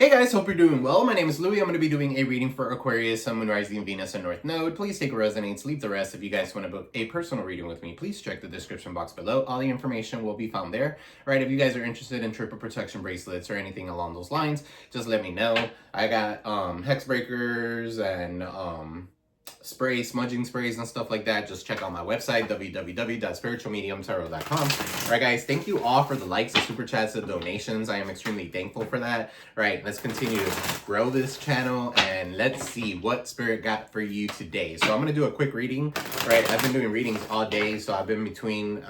Hey guys, hope you're doing well. My name is Louie. I'm going to be doing a reading for Aquarius, Sun, Moon, Rising, Venus, and North Node. Please take what resonates, leave the rest. If you guys want to book a personal reading with me, please check the description box below. All the information will be found there. Right? If you guys are interested in triple protection bracelets or anything along those lines, just let me know. I got hex breakers and sprays, smudging sprays and stuff like that. Just check out my website, www.spiritualmediumllc.com. All right, guys, thank you all for the likes, the super chats, the donations. I am extremely thankful for that. Right, let's continue to grow this channel and let's see what Spirit got for you today. So I'm going to do a quick reading. Right, I've been doing readings all day, so I'm in between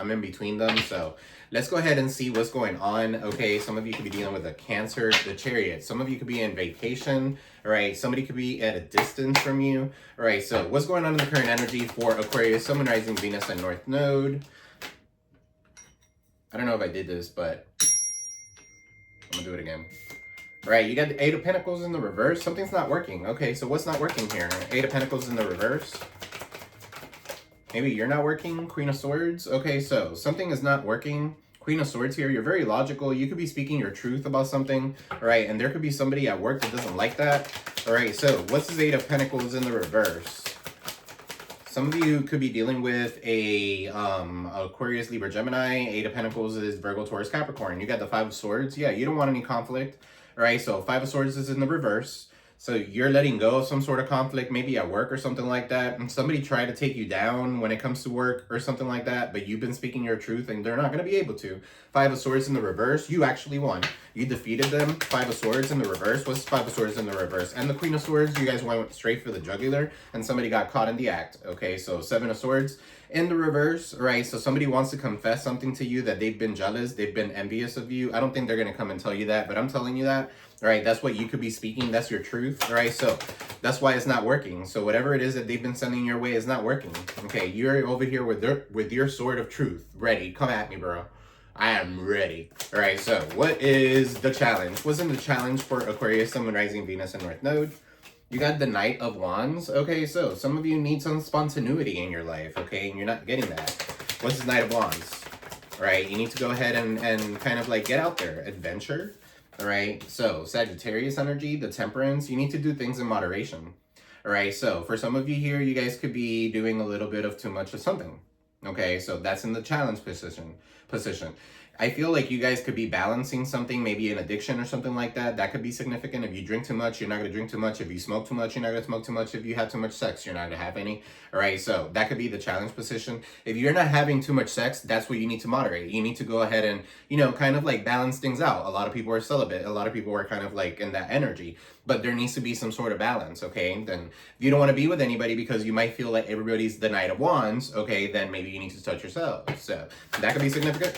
them. So let's go ahead and see what's going on. Okay, some of you could be dealing with a Cancer, the Chariot. Some of you could be in vacation. All right, somebody could be at a distance from you. All right, so what's going on in the current energy for Aquarius, Sun, Moon, Rising, Venus, and North Node? I don't know if I did this, but I'm gonna do it again. All right, you got the Eight of Pentacles in the reverse. Something's not working. Okay, so what's not working here? Eight of Pentacles in the reverse. Maybe you're not working. Queen of Swords. Okay, so something is not working. Queen of Swords here. You're very logical. You could be speaking your truth about something. All right, and there could be somebody at work that doesn't like that. All right, so what's this Eight of Pentacles in the reverse? Some of you could be dealing with a Aquarius, Libra, Gemini. Eight of Pentacles is Virgo, Taurus, Capricorn. You got the Five of Swords. Yeah, you don't want any conflict. All right, so Five of Swords is in the reverse. So you're letting go of some sort of conflict, maybe at work or something like that. And somebody tried to take you down when it comes to work or something like that. But you've been speaking your truth and they're not going to be able to. Five of Swords in the reverse. You actually won. You defeated them. Five of Swords in the reverse. What's Five of Swords in the reverse? And the Queen of Swords, you guys went straight for the jugular. And somebody got caught in the act. Okay, so Seven of Swords in the reverse, right? So somebody wants to confess something to you that they've been jealous. They've been envious of you. I don't think they're going to come and tell you that. But I'm telling you that. All right, that's what you could be speaking. That's your truth. All right, so that's why it's not working. So whatever it is that they've been sending your way is not working. Okay, you're over here with your sword of truth ready. Come at me, bro. I am ready. All right, so what is the challenge? What's in the challenge for Aquarius, Sun, Moon, Rising, Venus, and North Node? You got the Knight of Wands. Okay, so some of you need some spontaneity in your life, okay, and you're not getting that. What's the Knight of Wands? All right, you need to go ahead and kind of like get out there, adventure. All right, so Sagittarius energy, the Temperance, you need to do things in moderation. All right, so for some of you here, you guys could be doing a little bit of too much of something. Okay, so that's in the challenge position. I feel like you guys could be balancing something, maybe an addiction or something like that. That could be significant. If you drink too much, you're not going to drink too much. If you smoke too much, you're not going to smoke too much. If you have too much sex, you're not going to have any. All right, so that could be the challenge position. If you're not having too much sex, that's what you need to moderate. You need to go ahead and, you know, kind of like balance things out. A lot of people are celibate. A lot of people are kind of like in that energy. But there needs to be some sort of balance, okay? Then if you don't want to be with anybody because you might feel like everybody's the Knight of Wands, okay, then maybe you need to touch yourself. So that could be significant.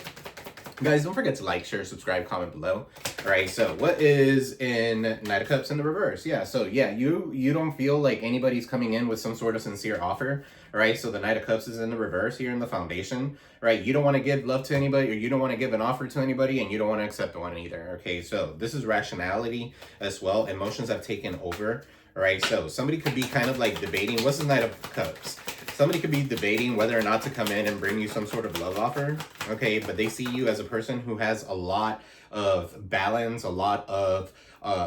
Guys, don't forget to like, share, subscribe, comment below. All right, so what is in Knight of Cups in the reverse? Yeah, so yeah, you don't feel like anybody's coming in with some sort of sincere offer. All right, so the Knight of Cups is in the reverse here in the foundation. Right, you don't want to give love to anybody, or you don't want to give an offer to anybody, and you don't want to accept one either. Okay, so this is rationality as well. Emotions have taken over. All right, so somebody could be kind of like debating. What's the Knight of Cups? Somebody could be debating whether or not to come in and bring you some sort of love offer, okay? But they see you as a person who has a lot of balance, a lot of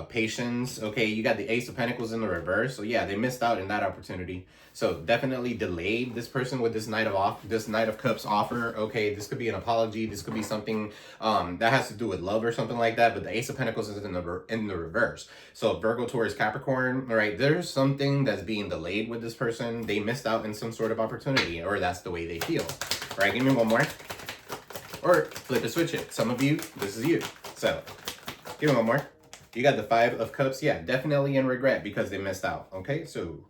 patience, okay? You got the Ace of Pentacles in the reverse, so yeah, they missed out in that opportunity. So definitely delayed this person with this Knight of Cups offer, okay? This could be an apology. This could be something that has to do with love or something like that. But the Ace of Pentacles is in the reverse. So Virgo, Taurus, Capricorn, all right? There's something that's being delayed with this person. They missed out in some sort of opportunity, or that's the way they feel. All right, give me one more. Or flip it, switch it. Some of you, this is you. So give me one more. You got the Five of Cups. Yeah, definitely in regret because they missed out. Okay, so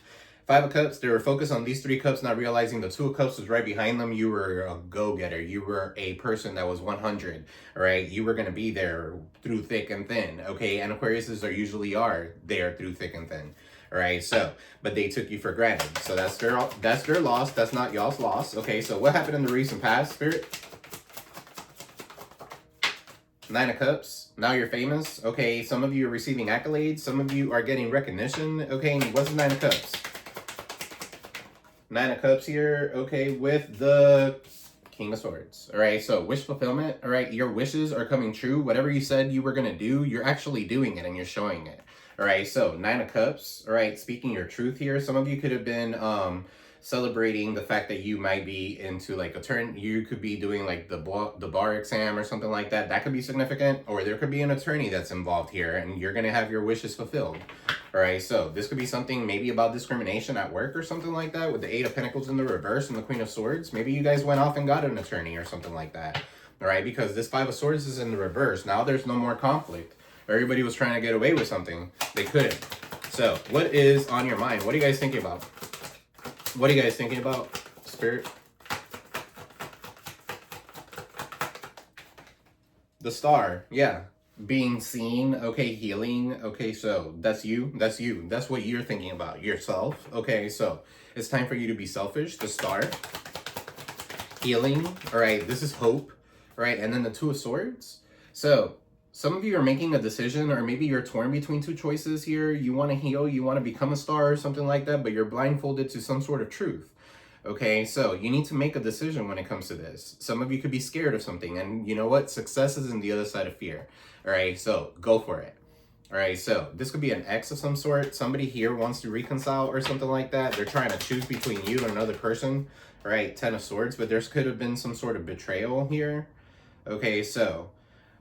Five of Cups, they were focused on these three cups, not realizing the Two of Cups was right behind them. You were a go-getter. You were a person that was 100, all right? You were going to be there through thick and thin, okay? And Aquariuses are there through thick and thin, all right? So, but they took you for granted. So that's their loss. That's not y'all's loss, okay? So what happened in the recent past, Spirit? Nine of Cups. Now you're famous, okay? Some of you are receiving accolades. Some of you are getting recognition, okay? And what's the Nine of Cups? Nine of Cups here, okay, with the King of Swords. All right, so wish fulfillment. All right, your wishes are coming true. Whatever you said you were going to do, you're actually doing it and you're showing it. All right, so Nine of Cups. All right, speaking your truth here. Some of you could have been celebrating the fact that you might be into like a turn. You could be doing like the bar exam or something like that. That could be significant. Or there could be an attorney that's involved here and you're going to have your wishes fulfilled. All right, so this could be something maybe about discrimination at work or something like that with the Eight of Pentacles in the reverse and the Queen of Swords. Maybe you guys went off and got an attorney or something like that. All right, because this Five of Swords is in the reverse. Now there's no more conflict. Everybody was trying to get away with something. They couldn't. So what is on your mind? What are you guys thinking about? What are you guys thinking about, Spirit? The Star, yeah. Being seen, okay, healing, okay, so that's you, that's what you're thinking about, yourself, okay, so it's time for you to be selfish. The Star, healing, all right, this is hope, right, and then the Two of Swords. So some of you are making a decision, or maybe you're torn between two choices here. You want to heal, you want to become a star or something like that, but you're blindfolded to some sort of truth. Okay, so you need to make a decision when it comes to this. Some of you could be scared of something, and you know what? Success is in the other side of fear. All right, so go for it. All right, so this could be an ex of some sort. Somebody here wants to reconcile or something like that. They're trying to choose between you and another person. All right, Ten of Swords, but there could have been some sort of betrayal here. Okay, so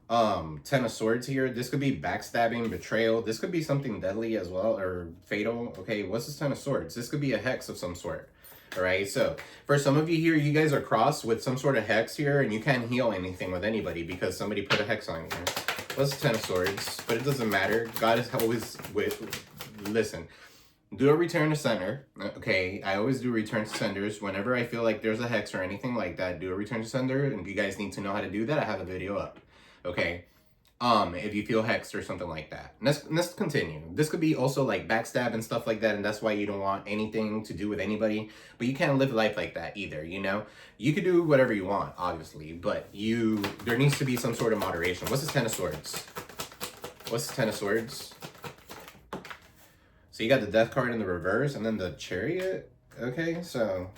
Ten of Swords here. This could be backstabbing, betrayal. This could be something deadly as well, or fatal. Okay, what's this Ten of Swords? This could be a hex of some sort. All right, so for some of you here, you guys are crossed with some sort of hex here, and you can't heal anything with anybody because somebody put a hex on you. What's the Ten of Swords? But it doesn't matter. God is always with. Listen, do a return to sender. Okay, I always do return to senders whenever I feel like there's a hex or anything like that. Do a return to sender, and if you guys need to know how to do that, I have a video up. Okay, if you feel hexed or something like that. Let's continue. This could be also like backstab and stuff like that, and that's why you don't want anything to do with anybody, but you can't live life like that either, you know? You could do whatever you want, obviously, but there needs to be some sort of moderation. What's this Ten of Swords? What's the Ten of Swords? So you got the Death card in the reverse, and then the Chariot. Okay, so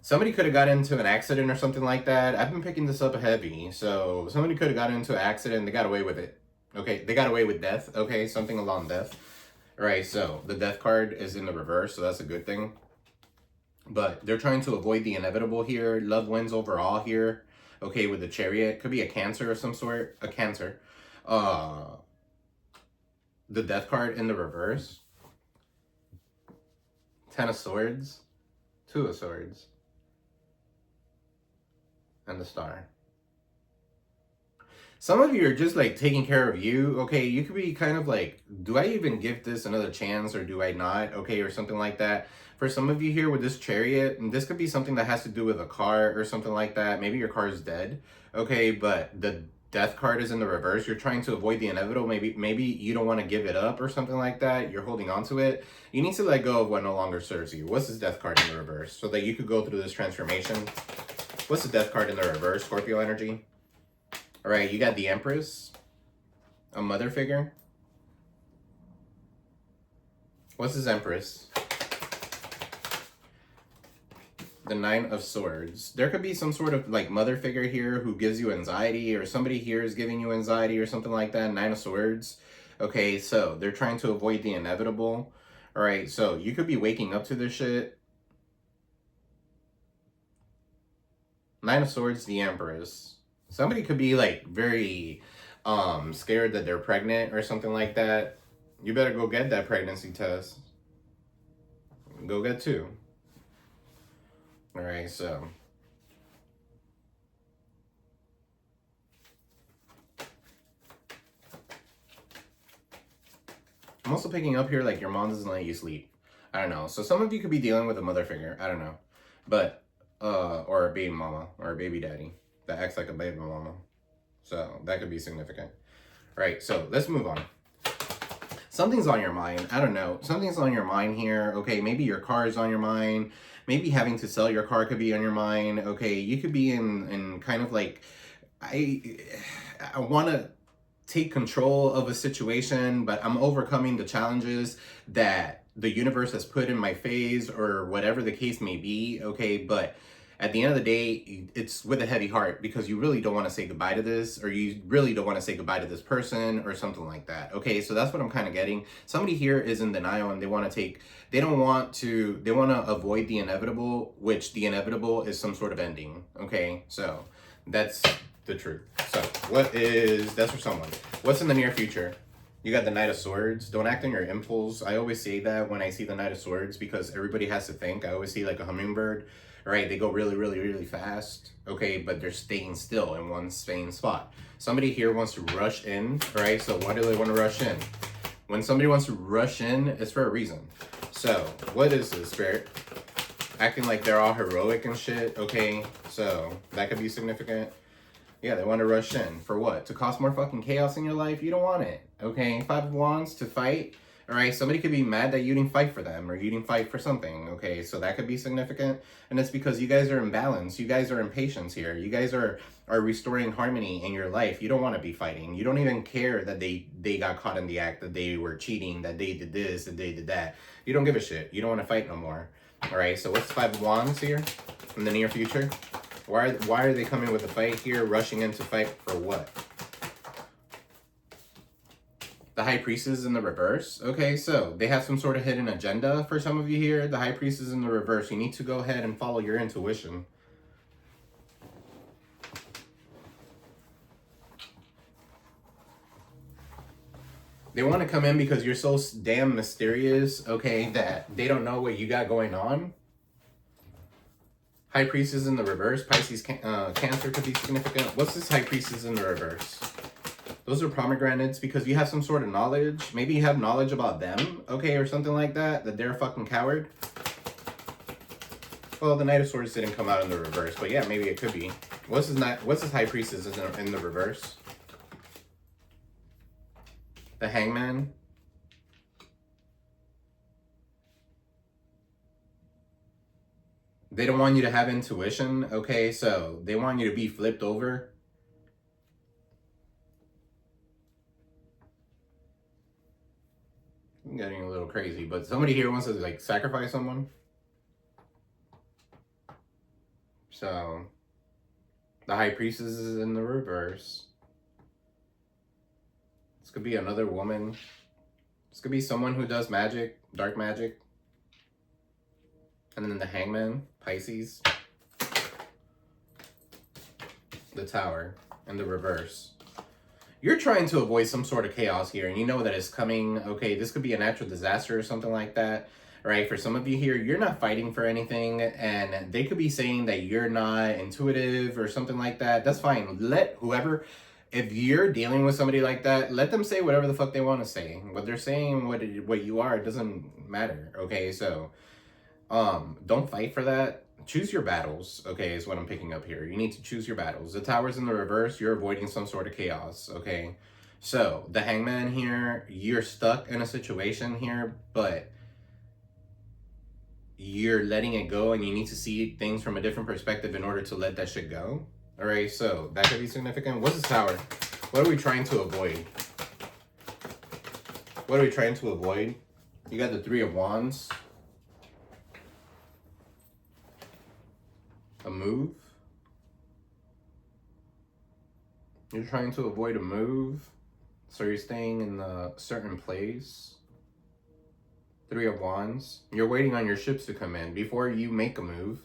somebody could have got into an accident or something like that. I've been picking this up heavy. So somebody could have got into an accident. They got away with it. Okay, they got away with death. Okay, something along death. All right, so the Death card is in the reverse, so that's a good thing. But they're trying to avoid the inevitable here. Love wins overall here. Okay, with the Chariot. Could be a Cancer of some sort. A Cancer. The Death card in the reverse. Ten of Swords. Two of Swords. And the Star. Some of you are just like taking care of you. Okay, you could be kind of like, do I even give this another chance or do I not? Okay, or something like that. For some of you here with this Chariot, and this could be something that has to do with a car or something like that. Maybe your car is dead. Okay, but the Death card is in the reverse. You're trying to avoid the inevitable. Maybe you don't want to give it up or something like that. You're holding on to it. You need to let go of what no longer serves you. What's this Death card in the reverse? So that you could go through this transformation. What's the Death card in the reverse? Scorpio energy. All right, you got the Empress. A mother figure. What's this Empress? The Nine of Swords. There could be some sort of like mother figure here who gives you anxiety, or somebody here is giving you anxiety or something like that. Nine of Swords. Okay, so they're trying to avoid the inevitable. All right, so you could be waking up to this shit. Nine of Swords, the Empress. Somebody could be like very scared that they're pregnant or something like that. You better go get that pregnancy test. Go get two. All right, so I'm also picking up here like your mom doesn't let you sleep. I don't know. So some of you could be dealing with a mother figure. I don't know. But or a baby mama or a baby daddy that acts like a baby mama. So that could be significant. All right, so let's move on. Something's on your mind. I don't know. Something's on your mind here. Okay, maybe your car is on your mind. Maybe having to sell your car could be on your mind. Okay, you could be in kind of like, I want to take control of a situation, but I'm overcoming the challenges that the universe has put in my phase or whatever the case may be. Okay, but at the end of the day, it's with a heavy heart because you really don't want to say goodbye to this, or you really don't want to say goodbye to this person or something like that. Okay, so that's what I'm kind of getting. Somebody here is in denial and they want to they want to avoid the inevitable, which the inevitable is some sort of ending. Okay, so that's the truth. So that's for someone. What's in the near future? You got the Knight of Swords. Don't act on your impulse. I always say that when I see the Knight of Swords because everybody has to think. I always see like a hummingbird, right? They go really, really, really fast, okay? But they're staying still in one same spot. Somebody here wants to rush in, right? So why do they want to rush in? When somebody wants to rush in, it's for a reason. So what is this, Spirit? Acting like they're all heroic and shit, okay? So that could be significant. Yeah, they want to rush in. For what? To cause more fucking chaos in your life? You don't want it. Okay? 5 of Wands to fight. Alright? Somebody could be mad that you didn't fight for them or you didn't fight for something. Okay? So that could be significant. And it's because you guys are imbalanced. You guys are impatient here. You guys are restoring harmony in your life. You don't want to be fighting. You don't even care that they got caught in the act, that they were cheating, that they did this, that they did that. You don't give a shit. You don't want to fight no more. Alright? So what's the 5 of Wands here in the near future? Why are they coming with a fight here, rushing in to fight for what? The High Priestess in the reverse. Okay, so they have some sort of hidden agenda for some of you here. The High Priestess in the reverse. You need to go ahead and follow your intuition. They want to come in because you're so damn mysterious, okay, that they don't know what you got going on. High Priestess in the reverse. Pisces, Cancer could be significant. What's this High Priestess in the reverse? Those are pomegranates because you have some sort of knowledge. Maybe you have knowledge about them, okay, or something like that, that they're a fucking coward. Well, the Knight of Swords didn't come out in the reverse, but yeah, maybe it could be. What's this High Priestess in the reverse? The Hangman. They don't want you to have intuition, okay? So they want you to be flipped over. I'm getting a little crazy, but somebody here wants to like sacrifice someone. So the High Priestess is in the reverse. This could be another woman. This could be someone who does magic, dark magic. And then the Hangman, Pisces. The Tower, and the reverse. You're trying to avoid some sort of chaos here, and you know that it's coming. Okay, this could be a natural disaster or something like that. Right? For some of you here, you're not fighting for anything, and they could be saying that you're not intuitive or something like that. That's fine. Let whoever... If you're dealing with somebody like that, let them say whatever the fuck they want to say. What they're saying, what you are, it doesn't matter. Okay, so... don't fight for that. Choose your battles, okay, is what I'm picking up here. You need to choose your battles. The Tower's in the reverse. You're avoiding some sort of chaos, okay? So, the Hangman here, you're stuck in a situation here, but you're letting it go and you need to see things from a different perspective in order to let that shit go. Alright, so that could be significant. What's the Tower? What are we trying to avoid? What are we trying to avoid? You got the 3 of Wands. A move. You're trying to avoid a move, so you're staying in a certain place. 3 of Wands. You're waiting on your ships to come in before you make a move.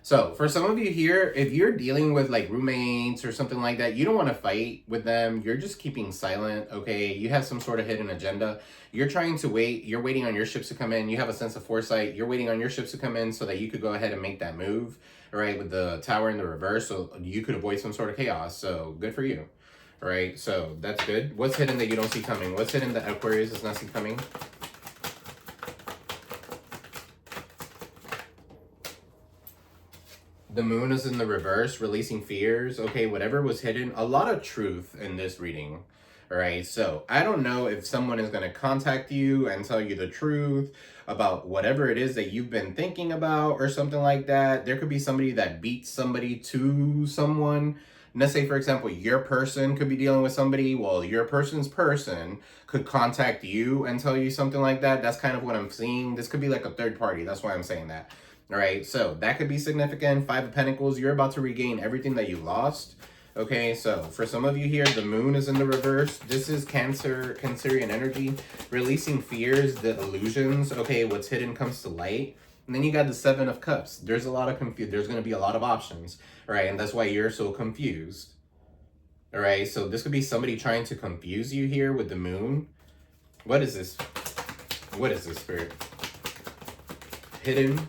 So, for some of you here, if you're dealing with like roommates or something like that, you don't want to fight with them. You're just keeping silent, okay? You have some sort of hidden agenda. You're trying to wait. You're waiting on your ships to come in. You have a sense of foresight. You're waiting on your ships to come in so that you could go ahead and make that move, all right, with the Tower in the reverse, so you could avoid some sort of chaos. So, good for you, all right? So, that's good. What's hidden that you don't see coming? What's hidden that Aquarius does not see coming? The Moon is in the reverse, releasing fears. Okay, whatever was hidden. A lot of truth in this reading. All right, so I don't know if someone is going to contact you and tell you the truth about whatever it is that you've been thinking about or something like that. There could be somebody that beats somebody to someone. Let's say, for example, your person could be dealing with somebody. Well, your person's person could contact you and tell you something like that. That's kind of what I'm seeing. This could be like a third party. That's why I'm saying that. All right, so that could be significant. Five of Pentacles, you're about to regain everything that you lost. Okay, so for some of you here, the moon is in the reverse. This is Cancerian energy, releasing fears, the illusions. Okay, what's hidden comes to light. And then you got the Seven of Cups. There's a lot of there's going to be a lot of options. All right, and that's why you're so confused. All right, so this could be somebody trying to confuse you here with the moon. What is this? What is this, Spirit? Hidden.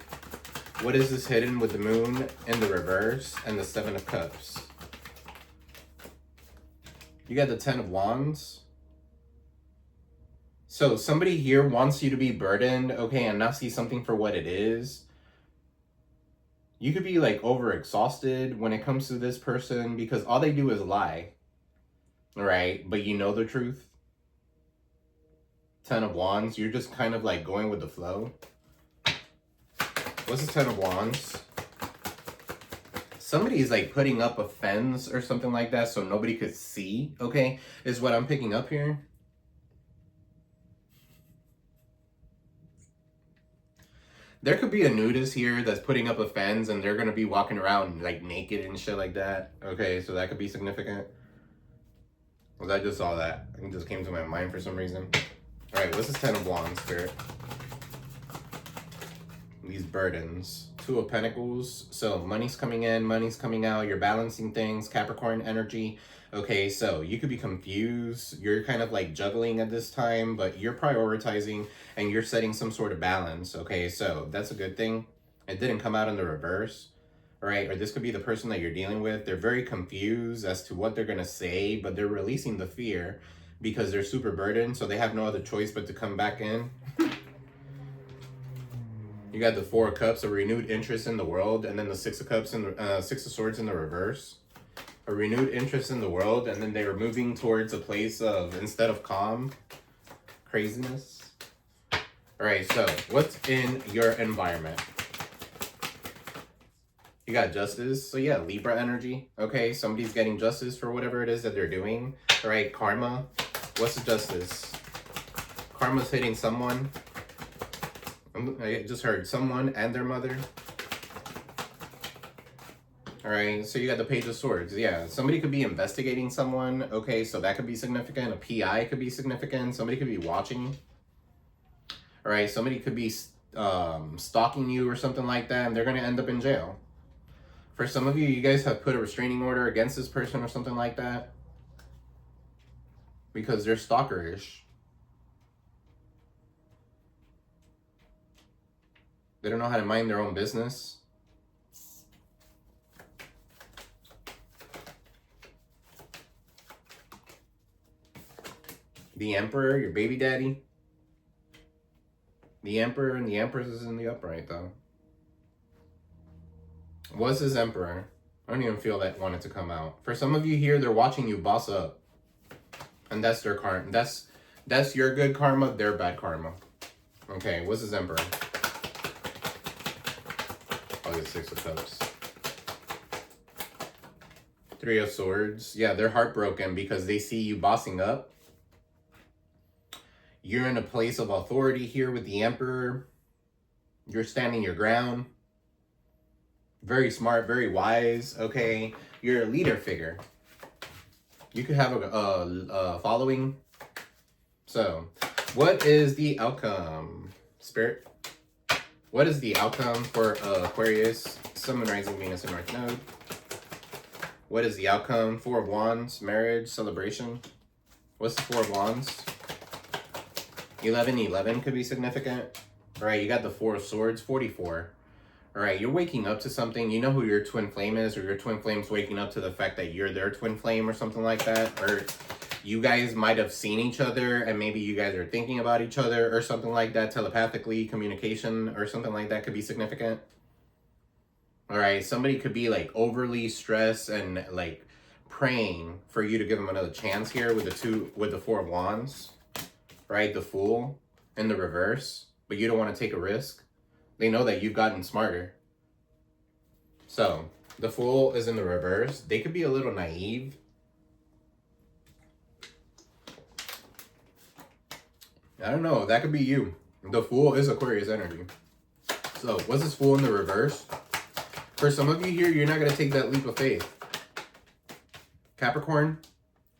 What is this hidden with the moon in the reverse and the Seven of Cups? You got the Ten of Wands. So somebody here wants you to be burdened, okay, and not see something for what it is. You could be like overexhausted when it comes to this person because all they do is lie, right? But you know the truth. Ten of Wands, you're just kind of like going with the flow. What's the Ten of Wands? Somebody's like putting up a fence or something like that so nobody could see, okay, is what I'm picking up here. There could be a nudist here that's putting up a fence and they're going to be walking around like naked and shit like that. Okay, so that could be significant. Well, I just saw that. It just came to my mind for some reason. All right, what's this Ten of Wands, Spirit? These burdens. Two of Pentacles. So money's coming in, money's coming out. You're balancing things. Capricorn energy. Okay, so you could be confused. You're kind of like juggling at this time, but you're prioritizing and you're setting some sort of balance. Okay, so that's a good thing. It didn't come out in the reverse, right? Or this could be the person that you're dealing with. They're very confused as to what they're going to say, but they're releasing the fear because they're super burdened. So they have no other choice but to come back in. You got the Four of Cups, a renewed interest in the world, and then the Six of Cups and Six of Swords in the reverse. A renewed interest in the world, and then they were moving towards a place of, instead of calm, craziness. All right, so what's in your environment? You got Justice. So yeah, Libra energy. Okay, somebody's getting justice for whatever it is that they're doing. All right, Karma. What's the Justice? Karma's hitting someone. I just heard someone and their mother. All right, so you got the Page of Swords. Yeah, somebody could be investigating someone. Okay, so that could be significant. A PI could be significant. Somebody could be watching. All right, somebody could be stalking you or something like that, and they're going to end up in jail. For some of you, you guys have put a restraining order against this person or something like that because they're stalkerish. They don't know how to mind their own business. The Emperor, your baby daddy. The Emperor and the Empress is in the upright, though. What's this Emperor? I don't even feel that wanted to come out. For some of you here, they're watching you boss up. And that's their karma. That's your good karma, their bad karma. Okay, what's this Emperor? Oh, the Six of Cups. Three of Swords. Yeah, they're heartbroken because they see you bossing up. You're in a place of authority here with the Emperor. You're standing your ground. Very smart, very wise, okay? You're a leader figure. You could have a following. So, what is the outcome, Spirit? What is the outcome for Aquarius, Sun, Moon, Rising, Venus, and North Node? What is the outcome? Four of Wands, marriage, celebration. What's the Four of Wands? 11 could be significant. All right, you got the Four of Swords, 44. All right, you're waking up to something. You know who your twin flame is, or your twin flame's waking up to the fact that you're their twin flame or something like that. Or you guys might have seen each other and maybe you guys are thinking about each other or something like that. Telepathically, communication or something like that could be significant. All right, somebody could be like overly stressed and like praying for you to give them another chance here with the Four of Wands. Right, the Fool in the reverse, but you don't want to take a risk. They know that you've gotten smarter. So, the Fool is in the reverse. They could be a little naive. I don't know. That could be you. The Fool is Aquarius energy. So, what's this Fool in the reverse? For some of you here, you're not going to take that leap of faith. Capricorn,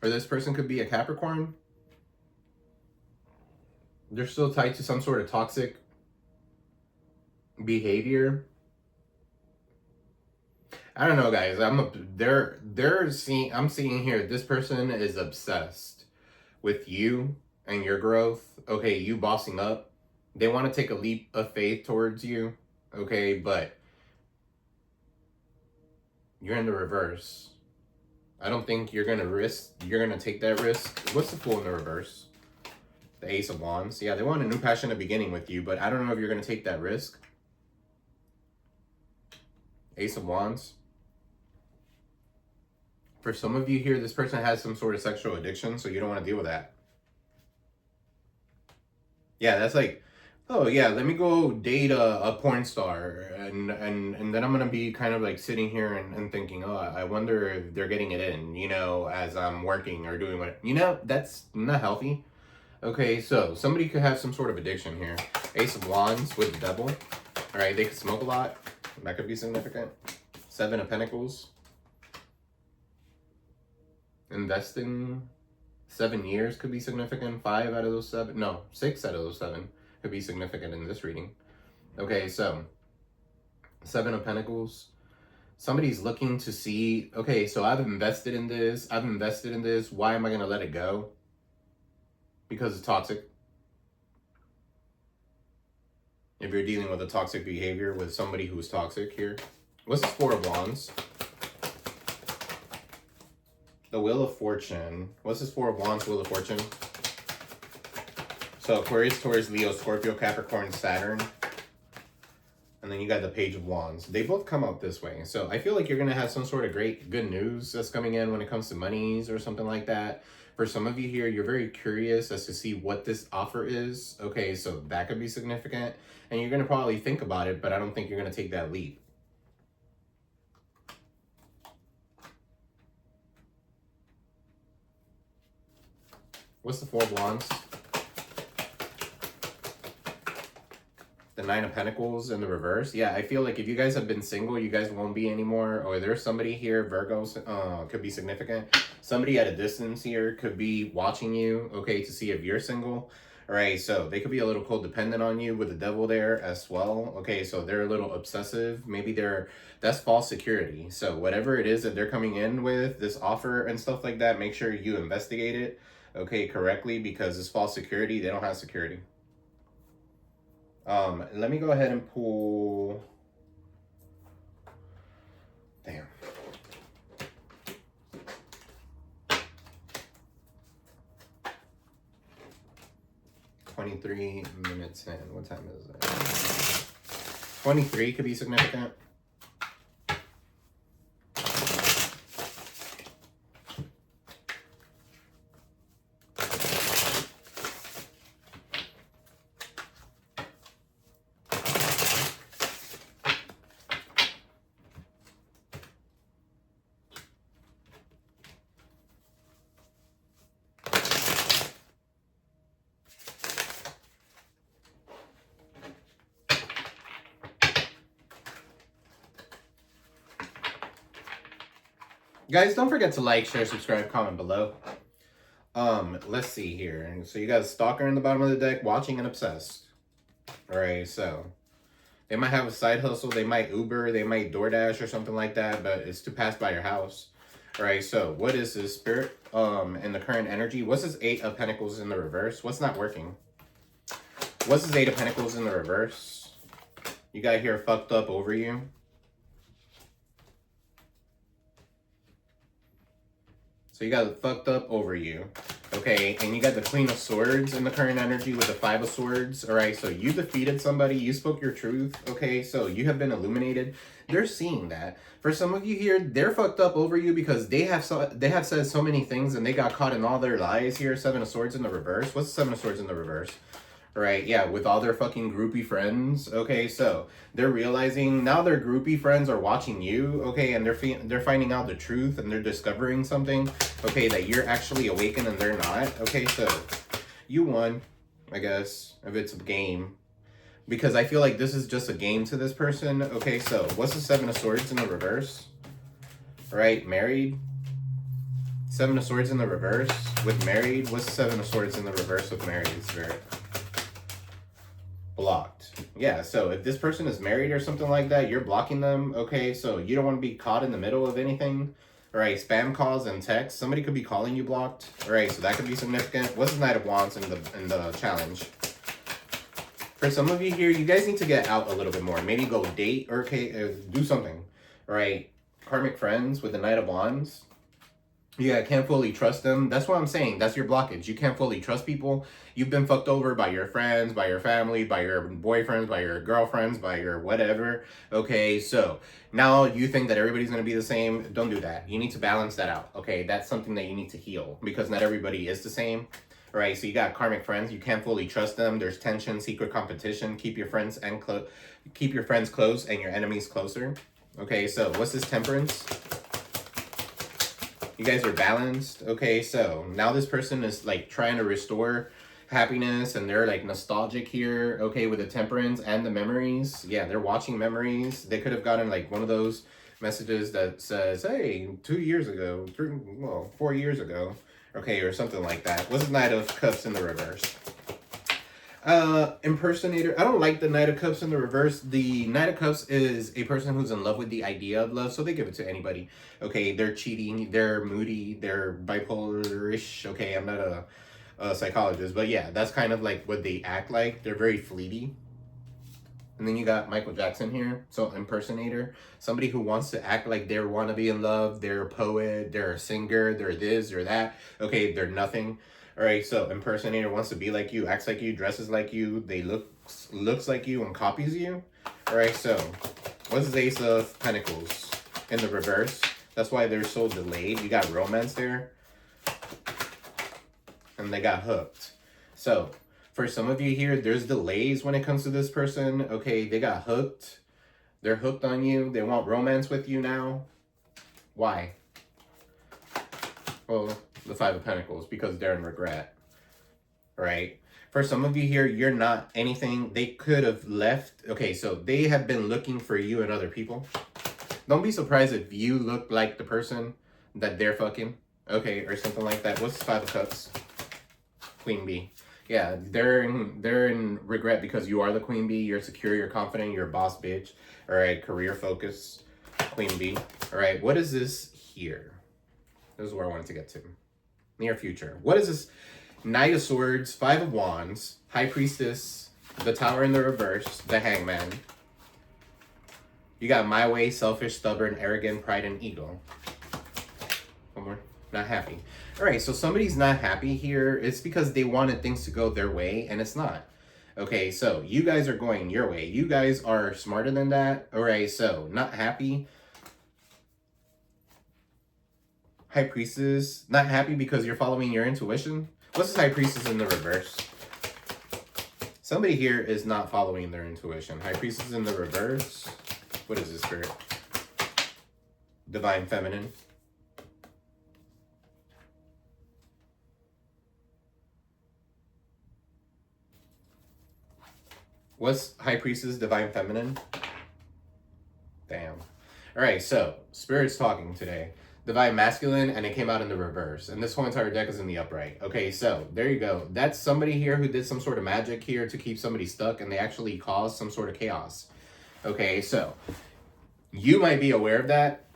or this person could be a Capricorn. They're still tied to some sort of toxic behavior. I don't know, guys. I'm seeing here, this person is obsessed with you and your growth. Okay, you bossing up. They want to take a leap of faith towards you. Okay, but you're in the reverse. I don't think you're going to take that risk. What's the Fool in the reverse? The Ace of Wands. Yeah, they want a new passionate beginning with you, but I don't know if you're going to take that risk. Ace of Wands. For some of you here, this person has some sort of sexual addiction, so you don't want to deal with that. Yeah, that's like, oh yeah, let me go date a porn star, and then I'm gonna be kind of like sitting here and thinking, oh, I wonder if they're getting it in, you know, as I'm working or doing what, you know, that's not healthy. Okay, so somebody could have some sort of addiction here. Ace of Wands with the Devil. All right, they could smoke a lot. That could be significant. 7 of Pentacles. Investing 7 years could be significant. 5 out of those 7. No, 6 out of those 7 could be significant in this reading. Okay, so 7 of Pentacles. Somebody's looking to see, okay, so I've invested in this. Why am I going to let it go? Because it's toxic. If you're dealing with a toxic behavior with somebody who's toxic here. What's this 4 of Wands? The Wheel of Fortune. What's this 4 of Wands, Wheel of Fortune? So Aquarius, Taurus, Leo, Scorpio, Capricorn, Saturn. And then you got the Page of Wands. They both come out this way. So I feel like you're going to have some sort of good news that's coming in when it comes to monies or something like that. For some of you here, you're very curious as to see what this offer is. Okay, so that could be significant. And you're going to probably think about it, but I don't think you're going to take that leap. What's the 4 of Wands? The 9 of Pentacles in the reverse. Yeah, I feel like if you guys have been single, you guys won't be anymore. Or there's somebody here, Virgos, could be significant. Somebody at a distance here could be watching you, okay, to see if you're single. All right, so they could be a little codependent on you with the Devil there as well. Okay, so they're a little obsessive. Maybe that's false security. So whatever it is that they're coming in with, this offer and stuff like that, make sure you investigate it, okay, correctly, because it's false security. They don't have security. Let me go ahead and pull. Damn. $23 minutes in. What time is it? 23 could be significant. Guys, don't forget to like, share, subscribe, comment below. Let's see here. So you got a stalker in the bottom of the deck, watching and obsessed. Alright, so they might have a side hustle, they might Uber, they might DoorDash or something like that, but it's to pass by your house. Alright, so what is this, Spirit? In the current energy, what's this 8 of Pentacles in the reverse? What's not working? What's this 8 of Pentacles in the reverse? You got here fucked up over you. So you got it fucked up over you, okay? And you got the Queen of Swords in the current energy with the 5 of Swords, all right? So you defeated somebody, you spoke your truth, okay? So you have been illuminated. They're seeing that. For some of you here, they're fucked up over you because they have said so many things and they got caught in all their lies here. 7 of Swords in the reverse. What's the 7 of Swords in the reverse? Right, yeah, with all their fucking groupie friends, okay, so they're realizing now their groupie friends are watching you, okay, and they're finding out the truth and they're discovering something, okay, that you're actually awakened and they're not, okay, so you won, I guess, if it's a game, because I feel like this is just a game to this person. Okay, so what's the Seven of Swords in the reverse? All right, married. Seven of Swords in the reverse with married. What's the Seven of Swords in the reverse with married, Spirit? Blocked. Yeah, so if this person is married or something like that, you're blocking them. Okay, so you don't want to be caught in the middle of anything. All right, spam calls and texts. Somebody could be calling you blocked. All right, so that could be significant. What's the Knight of Wands in the challenge? For some of you here, you guys need to get out a little bit more. Maybe go date or do something. All right, karmic friends with the Knight of Wands. Yeah, can't fully trust them. That's what I'm saying. That's your blockage. You can't fully trust people. You've been fucked over by your friends, by your family, by your boyfriends, by your girlfriends, by your whatever. Okay, so now you think that everybody's going to be the same. Don't do that. You need to balance that out. Okay, that's something that you need to heal because not everybody is the same. All right, so you got karmic friends. You can't fully trust them. There's tension, secret competition. Keep your friends close and your enemies closer. Okay, so what's this Temperance? You guys are balanced. Okay, so now this person is like trying to restore happiness and they're like nostalgic here. Okay, with the Temperance and the memories. Yeah, they're watching memories. They could have gotten like one of those messages that says, hey, 2 years ago, 4 years ago. Okay, or something like that. What's the Knight of Cups in the reverse? Impersonator. I don't like the Knight of Cups in the reverse. The Knight of Cups is a person who's in love with the idea of love, so they give it to anybody. Okay, they're cheating, they're moody, they're bipolar-ish. Okay, I'm not a psychologist, but yeah, that's kind of like what they act like. They're very fleety. And then you got Michael Jackson here, so impersonator. Somebody who wants to act like they want to be in love, they're a poet, they're a singer, they're this or that. Okay, they're nothing. All right, so impersonator wants to be like you, acts like you, dresses like you, they looks like you and copies you. All right, so what's the Ace of Pentacles in the reverse? That's why they're so delayed. You got romance there. And they got hooked. So for some of you here, there's delays when it comes to this person. Okay, they got hooked. They're hooked on you. They want romance with you now. Why? Well, the Five of Pentacles, because they're in regret, right? For some of you here, you're not anything. They could have left. Okay, so they have been looking for you and other people. Don't be surprised if you look like the person that they're fucking. Okay, or something like that. What's the Five of Cups? Queen Bee. Yeah, they're in regret because you are the Queen Bee. You're secure, you're confident, you're a boss bitch. All right, career focus, Queen Bee. All right, what is this here? This is where I wanted to get to. Near future. What is this? Knight of Swords, Five of Wands, High Priestess, the Tower in the reverse, the Hangman. You got my way, selfish, stubborn, arrogant, pride, and ego. One more. Not happy. All right, so somebody's not happy here. It's because they wanted things to go their way, and it's not. Okay, so you guys are going your way. You guys are smarter than that. All right, so not happy. High Priestess, not happy because you're following your intuition. What's this High Priestess in the reverse? Somebody here is not following their intuition. High Priestess in the reverse. What is this, Spirit? Divine Feminine. What's High Priestess, Divine Feminine? Damn. All right, so Spirit's talking today. Divine Masculine, and it came out in the reverse. And this whole entire deck is in the upright. Okay, so there you go. That's somebody here who did some sort of magic here to keep somebody stuck, and they actually caused some sort of chaos. Okay, so you might be aware of that.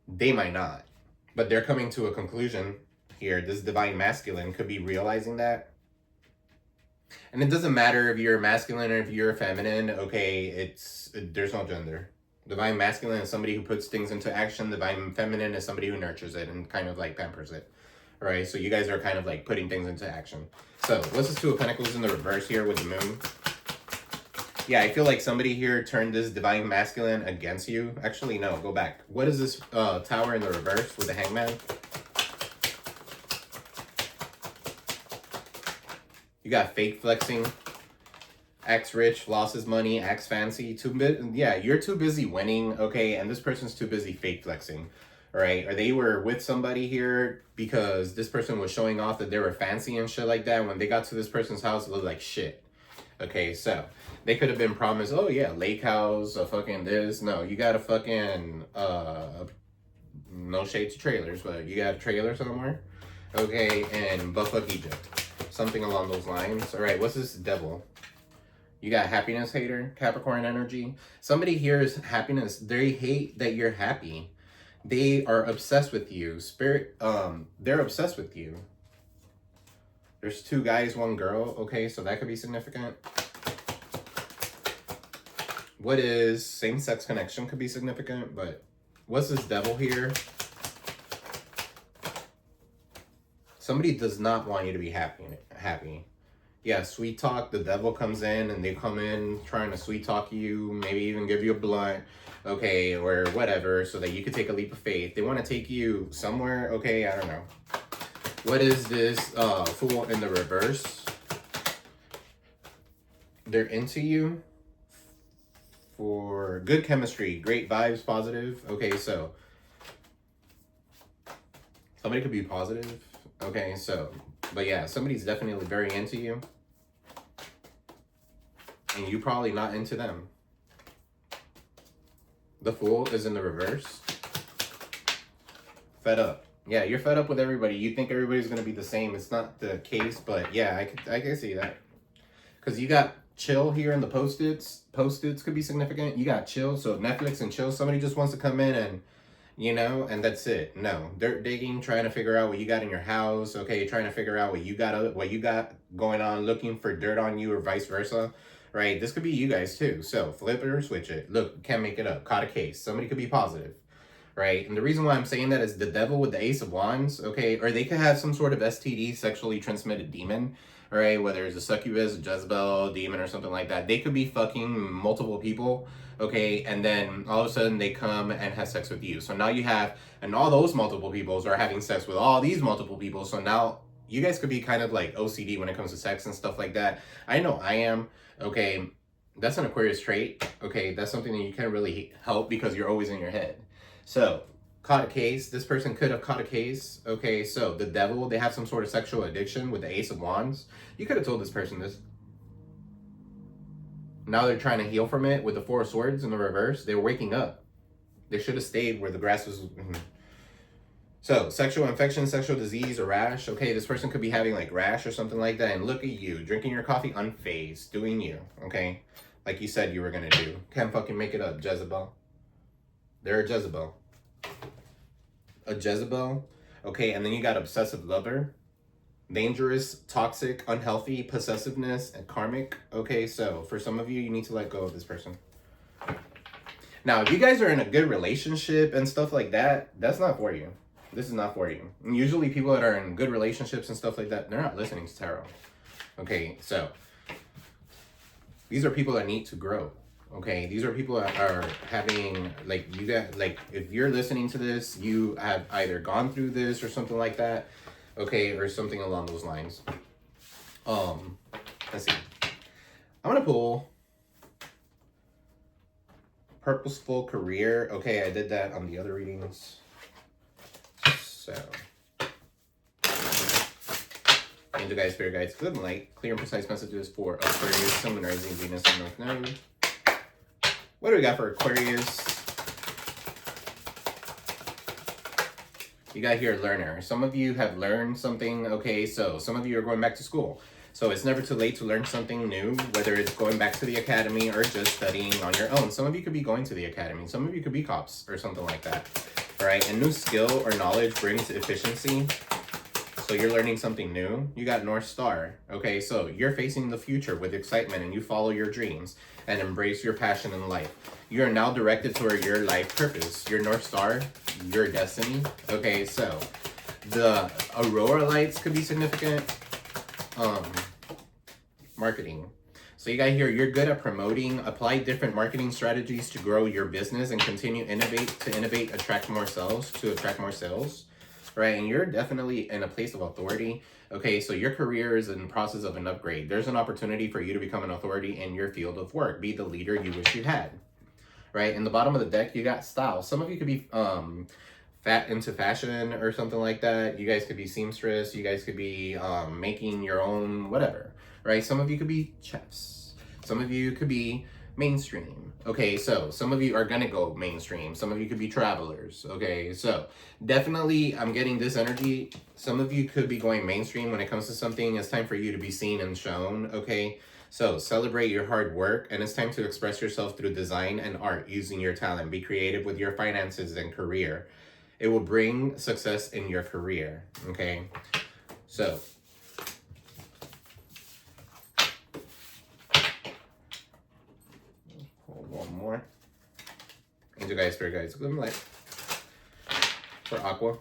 They might not. But they're coming to a conclusion here. This Divine Masculine could be realizing that. And it doesn't matter if you're masculine or if you're feminine. Okay, there's no gender. Divine Masculine is somebody who puts things into action. Divine Feminine is somebody who nurtures it and kind of like pampers it. All right, so you guys are kind of like putting things into action. So what's this Two of Pentacles in the reverse here with the moon? Yeah, I feel like somebody here turned this Divine Masculine against you. Actually, no, go back. What is this Tower in the reverse with the Hangman? You got fake flexing. Acts rich, losses money, acts fancy. Yeah, you're too busy winning, okay? And this person's too busy fake flexing, all right? Or they were with somebody here because this person was showing off that they were fancy and shit like that. When they got to this person's house, it looked like shit, Okay, so they could have been promised, oh yeah, lake house, a fucking this. No, you got a fucking, no shade to trailers, but you got a trailer somewhere. Okay, and Buffalo, Egypt. Something along those lines. All right, what's this devil? You got happiness hater, Capricorn energy. Somebody here is happiness. They hate that you're happy. They are obsessed with you. They're obsessed with you. There's 2 guys, 1 girl. Okay, so that could be significant. What is same-sex connection could be significant, but what's this devil here? Somebody does not want you to be happy. Yeah, sweet talk. The devil comes in and they come in trying to sweet talk you, maybe even give you a blunt, okay, or whatever, so that you could take a leap of faith. They want to take you somewhere, okay, I don't know. What is this Fool in the reverse? They're into you for good chemistry, great vibes, positive. Okay, so somebody could be positive. Okay, so, but yeah, somebody's definitely very into you. And you probably not into them. The Fool is in the reverse. Fed up. Yeah, you're fed up with everybody. You think everybody's going to be the same. It's not the case, but yeah, I can see that. Because you got chill here in the post-its. Post-its could be significant. You got chill, so Netflix and chill. Somebody just wants to come in and, you know, and that's it. No, dirt digging, trying to figure out what you got in your house. Okay, trying to figure out what you got going on, looking for dirt on you or vice versa. Right? This could be you guys too. So flip it or switch it. Look, can't make it up. Caught a case. Somebody could be positive. Right? And the reason why I'm saying that is the devil with the Ace of Wands, okay? Or they could have some sort of STD, sexually transmitted demon, right? Whether it's a succubus, a Jezebel, demon, or something like that. They could be fucking multiple people, okay? And then all of a sudden they come and have sex with you. So now you have, and all those multiple peoples are having sex with all these multiple people. So now you guys could be kind of like OCD when it comes to sex and stuff like that. I know I am, okay? That's an Aquarius trait, okay? That's something that you can't really help because you're always in your head. So, caught a case. This person could have caught a case. Okay, so the devil, they have some sort of sexual addiction with the Ace of Wands. You could have told this person this. Now they're trying to heal from it with the 4 of Swords in the reverse. They're waking up. They should have stayed where the grass was. So, sexual infection, sexual disease, or rash. Okay, this person could be having like rash or something like that. And look at you, drinking your coffee unfazed, doing you. Okay, like you said you were going to do. Can't fucking make it up, Jezebel. They're a Jezebel. A Jezebel. Okay, and then you got obsessive lover. Dangerous, toxic, unhealthy, possessiveness, and karmic. Okay, so for some of you, you need to let go of this person. Now, if you guys are in a good relationship and stuff like that, that's not for you. This is not for you. And usually people that are in good relationships and stuff like that, they're not listening to tarot. Okay, so these are people that need to grow. Okay, these are people that are having, like, you got, like, if you're listening to this, you have either gone through this or something like that, okay, or something along those lines. Let's see. I'm gonna pull Purposeful Career. Okay, I did that on the other readings. So, angel guides, spirit guides, good and light, clear and precise messages for Aquarius, Sun, Moon, Rising, Venus, and North Node. What do we got for Aquarius? You got here learner. Some of you have learned something. Okay, so some of you are going back to school. So it's never too late to learn something new, whether it's going back to the academy or just studying on your own. Some of you could be going to the academy. Some of you could be cops or something like that. All right, a new skill or knowledge brings efficiency. So you're learning something new. You got North Star. Okay, so you're facing the future with excitement and you follow your dreams and embrace your passion in life. You are now directed toward your life purpose, your North Star, your destiny. Okay, so the Aurora lights could be significant. Marketing. So you got here, you're good at promoting, apply different marketing strategies to grow your business and continue to innovate, attract more sales. Right, and you're definitely in a place of authority. Okay, so your career is in the process of an upgrade. There's an opportunity for you to become an authority in your field of work. Be the leader you wish you had. Right, in the bottom of the deck, you got style. Some of you could be into fashion or something like that. You guys could be seamstress. You guys could be making your own whatever. Right, some of you could be chefs. Some of you could be mainstream. Okay, so some of you are gonna go mainstream. Some of you could be travelers. Okay, so definitely I'm getting this energy. Some of you could be going mainstream when it comes to something. It's time for you to be seen and shown. Okay, so celebrate your hard work, and it's time to express yourself through design and art using your talent. Be creative with your finances and career. It will bring success in your career. Okay, so one more. Angel guys, spirit guys, give them light for Aqua.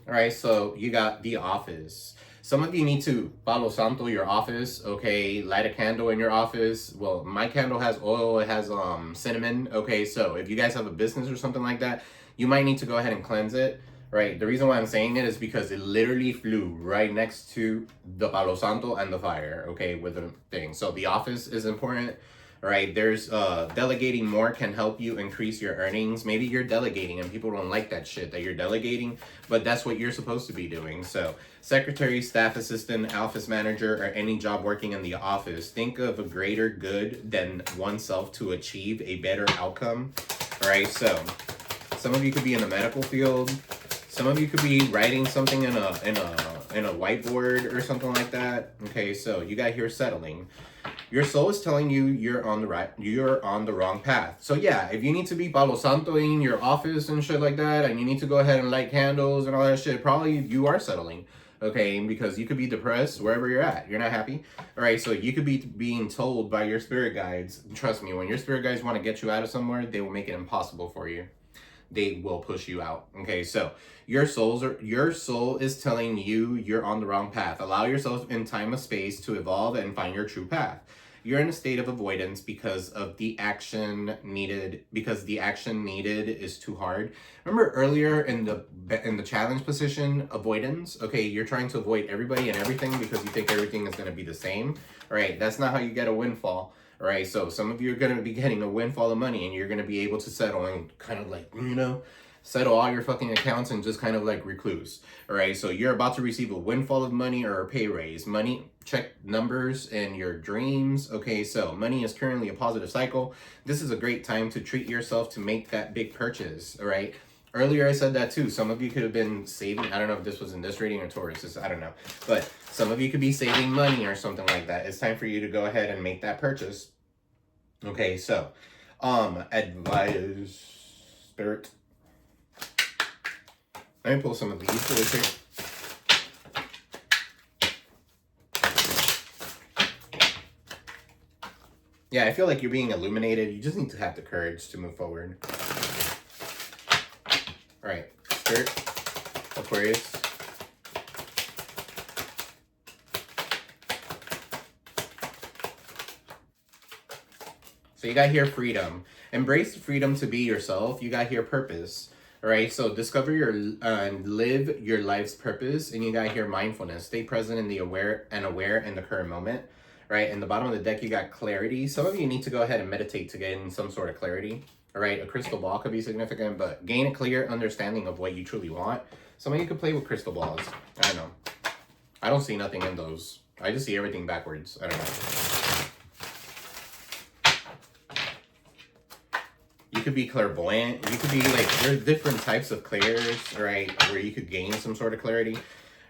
All right, so you got the office. Some of you need to Palo Santo your office, okay? Light a candle in your office. Well, my candle has oil, it has cinnamon, okay? So if you guys have a business or something like that, you might need to go ahead and cleanse it, right? The reason why I'm saying it is because it literally flew right next to the Palo Santo and the fire, okay, with the thing. So the office is important. Right, there's delegating more can help you increase your earnings. Maybe you're delegating and people don't like that shit that you're delegating, but that's what you're supposed to be doing. So secretary, staff assistant, office manager, or any job working in the office, think of a greater good than oneself to achieve a better outcome. All right, so some of you could be in the medical field. Some of you could be writing something in a whiteboard or something like that. Okay, so you got here settling. Your soul is telling you you're on the wrong path. So yeah, if you need to be Palo Santo in your office and shit like that, and you need to go ahead and light candles and all that shit, probably you are settling, okay? Because you could be depressed wherever you're at. You're not happy, all right? So you could be being told by your spirit guides. Trust me, when your spirit guides want to get you out of somewhere, they will make it impossible for you. They will push you out. Okay, so your soul is telling you you're on the wrong path. Allow yourself in time and space to evolve and find your true path. You're in a state of avoidance because of the action needed. Because the action needed is too hard. Remember earlier in the challenge position, avoidance. Okay, you're trying to avoid everybody and everything because you think everything is going to be the same. All right, that's not how you get a windfall. All right, so some of you are going to be getting a windfall of money and you're going to be able to settle and kind of like, you know, settle all your fucking accounts and just kind of like recluse. All right, so you're about to receive a windfall of money or a pay raise. Money, check numbers in your dreams. Okay, so money is currently a positive cycle. This is a great time to treat yourself to make that big purchase. All right. Earlier I said that too. Some of you could have been saving. I don't know if this was in this reading or Taurus. I don't know. But some of you could be saving money or something like that. It's time for you to go ahead and make that purchase. Okay, so advise spirit. Let me pull some of these really quick. Yeah, I feel like you're being illuminated. You just need to have the courage to move forward. All right, Spirit, Aquarius. So you got here freedom. Embrace the freedom to be yourself. You got here purpose. All right, so discover your and live your life's purpose. And you got here mindfulness. Stay present in the aware in the current moment. Right, in the bottom of the deck, you got clarity. Some of you need to go ahead and meditate to gain some sort of clarity. All right, a crystal ball could be significant, but gain a clear understanding of what you truly want. Some of you could play with crystal balls. I don't know. I don't see nothing in those. I just see everything backwards. I don't know. You could be clairvoyant. You could be like, there's different types of clairs, right, where you could gain some sort of clarity.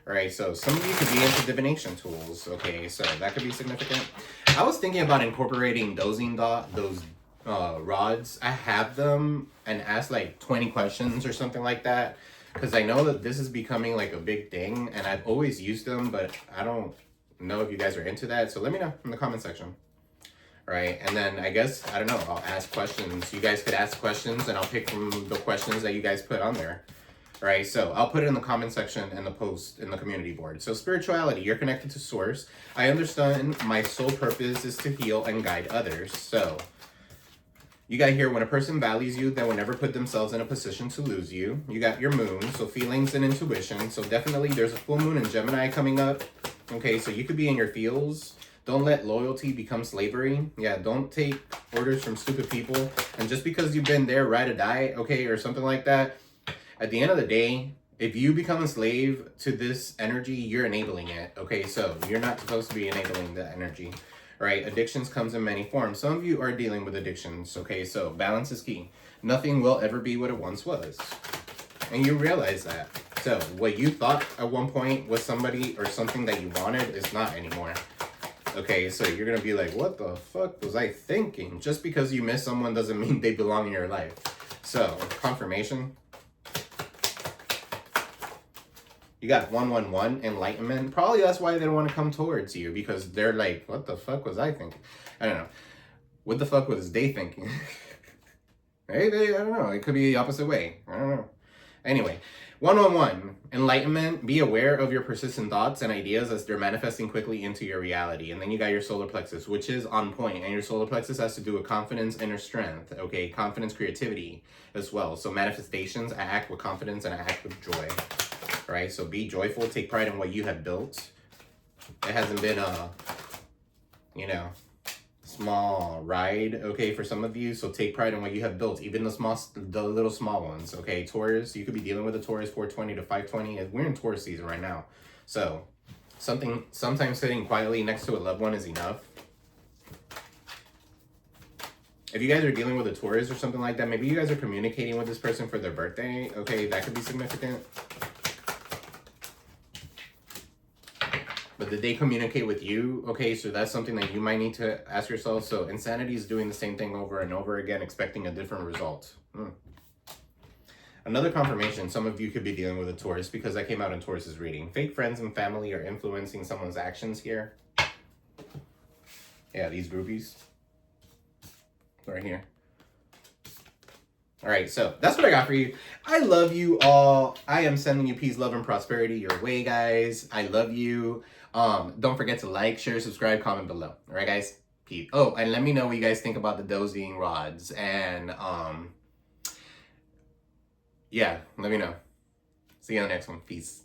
All right, so some of you could be into divination tools. Okay, so that could be significant. I was thinking about incorporating those rods. I have them and ask like 20 questions or something like that, because I know that this is becoming like a big thing and I've always used them, but I don't know if you guys are into that. So let me know in the comment section. All right, and then I guess, I don't know, I'll ask questions. You guys could ask questions and I'll pick from the questions that you guys put on there. All right, so I'll put it in the comment section and the post in the community board. So spirituality, you're connected to source. I understand my sole purpose is to heal and guide others. So you got here, when a person values you, they will never put themselves in a position to lose you. You got your moon, so feelings and intuition. So definitely there's a full moon in Gemini coming up. Okay, so you could be in your feels. Don't let loyalty become slavery. Yeah, don't take orders from stupid people. And just because you've been there, ride or die, okay, or something like that, at the end of the day, If you become a slave to this energy, you're enabling it. Okay, so you're not supposed to be enabling the energy, right? Addictions comes in many forms. Some of you are dealing with addictions. Okay, so balance is key. Nothing will ever be what it once was. And you realize that. So what you thought at one point was somebody or something that you wanted is not anymore. Okay, so you're going to be like, what the fuck was I thinking? Just because you miss someone doesn't mean they belong in your life. So, confirmation. You got 111, enlightenment. Probably that's why they don't want to come towards you, because they're like, what the fuck was I thinking? I don't know. What the fuck was they thinking? Hey, I don't know. It could be the opposite way. I don't know. Anyway, 111, enlightenment. Be aware of your persistent thoughts and ideas as they're manifesting quickly into your reality. And then you got your solar plexus, which is on point. And your solar plexus has to do with confidence, inner strength. Okay, confidence, creativity as well. So manifestations, I act with confidence and I act with joy. Right, so be joyful, take pride in what you have built. It hasn't been a, you know, small ride, okay, for some of you. So take pride in what you have built, even the little small ones, okay. Taurus, you could be dealing with a Taurus 420 to 520. We're in Taurus season right now, so sometimes sitting quietly next to a loved one is enough. If you guys are dealing with a Taurus or something like that, maybe you guys are communicating with this person for their birthday, okay, that could be significant. But did they communicate with you? Okay, so that's something that you might need to ask yourself. So insanity is doing the same thing over and over again, expecting a different result. Another confirmation, some of you could be dealing with a Taurus, because I came out in Taurus's reading. Fake friends and family are influencing someone's actions here. Yeah, these groupies. Right here. All right, so that's what I got for you. I love you all. I am sending you peace, love, and prosperity your way, guys. I love you. Don't forget to like, share, subscribe, comment below. All right, guys? Peace. Oh, and let me know what you guys think about the dozing rods. And, yeah, let me know. See you on the next one. Peace.